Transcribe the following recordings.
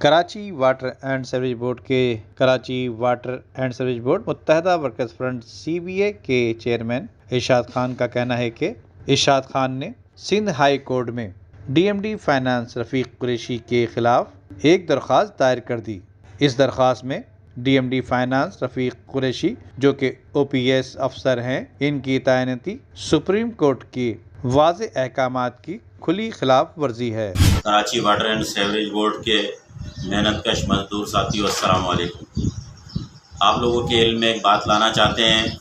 Karachi water and sewerage board के Karachi water and sewerage board Muttahida workers front CBA के chairman Irshad Khan का कहना है कि इरशाद खान ने सिंध हाई कोर्ट में DMD फाइनेंस रफ़ीक कुरैशी के खिलाफ एक दरख्वास्त दायर कर दी। इस दरख्वास्त में DMD फाइनेंस रफ़ीक कुरैशी जो कि OPS अफसर हैं, इनकी तैनाती सुप्रीम कोर्ट के वाज़े अहकामात की खुली खिलाफ वर्जी है। Karachi water and sewerage board के मेहनतकश मजदूर साथियों, अस्सलाम वालेकुम। आप लोगों के इल्म में एक बात लाना चाहते हैं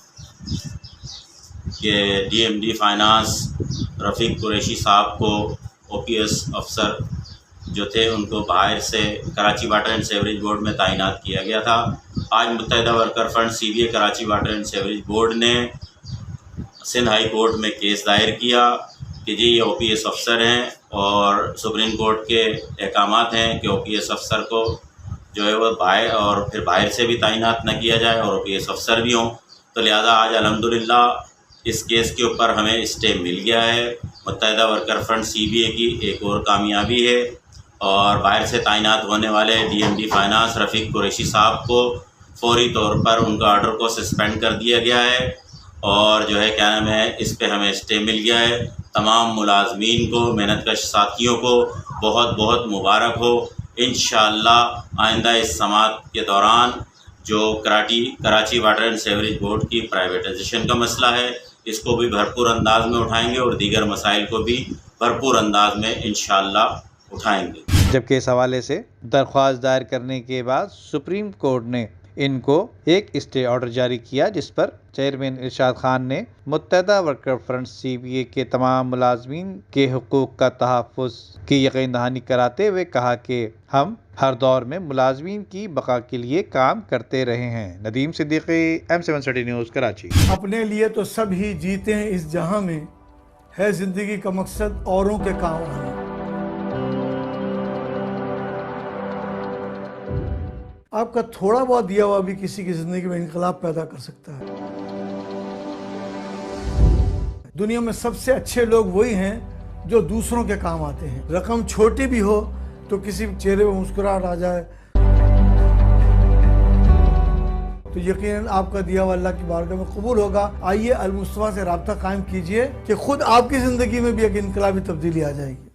कि DMD फाइनेंस रफ़ीक कुरैशी साहब को OPS अफसर जो थे उनको बाहर से Karachi water and sewerage board में तैनात किया गया था। आज Muttahida worker front CBA Karachi water and sewerage board ने सिंध हाई कोर्ट में केस दायर किया कि जी ये OPS अफसर हैं और सुप्रीम कोर्ट के अहकामात हैं कि OPS अफसर को जो है वो बाहर और फिर बाहर से भी तैनात न किया जाए और OPS अफसर भी हों। तो लिहाजा आज अल्हम्दुलिल्लाह इस केस के ऊपर हमें स्टे मिल गया है। मुत्तहदा वर्कर फ्रंट CBA की एक और कामयाबी है और बाहर से तैनात होने वाले DMD फाइनेंस रफ़ीक कुरैशी साहब को फौरी तौर पर उनका ऑर्डर को सस्पेंड कर दिया गया है और जो है क्या नाम है, इस पे हमें स्टे मिल गया है। तमाम मुलाजमीन को, मेहनतकश साथियों को बहुत बहुत मुबारक हो। इंशाअल्लाह आइंदा इस समात के दौरान जो Karachi water and sewerage board की प्राइवेटाइजेशन का मसला है, इसको भी भरपूर अंदाज में उठाएंगे और दीगर मसाइल को भी भरपूर अंदाज में इंशाअल्लाह उठाएंगे। जबकि इस हवाले से दरख्वास्त दायर करने के बाद सुप्रीम कोर्ट ने इनको एक स्टे ऑर्डर जारी किया, जिस पर चेयरमैन इरशाद खान ने मुत्तहदा वर्कर फ्रंट CBA के तमाम मुलाजमीन के हुकूक का तहफ़्फ़ुज़ की यकीन दहानी कराते हुए कहा कि हम हर दौर में मुलाजमीन की बका के लिए काम करते रहे हैं। Nadeem Siddiqui, M7 city news, Karachi. अपने लिए तो सब ही जीते हैं इस जहां में, है जिंदगी का मकसद औरों के काम आना। आपका थोड़ा बहुत दिया हुआ भी किसी की जिंदगी में इनकलाब पैदा कर सकता है। दुनिया में सबसे अच्छे लोग वही हैं जो दूसरों के काम आते हैं। रकम छोटी भी हो तो किसी चेहरे पर मुस्कुराहट आ जाए तो यकीनन आपका दिया हुआ अल्लाह की बारगाह में कबूल होगा। आइए अल मुस्तफा से राब्ता कायम कीजिए कि खुद आपकी जिंदगी में भी एक इनकलाबी तब्दीली आ जाएगी।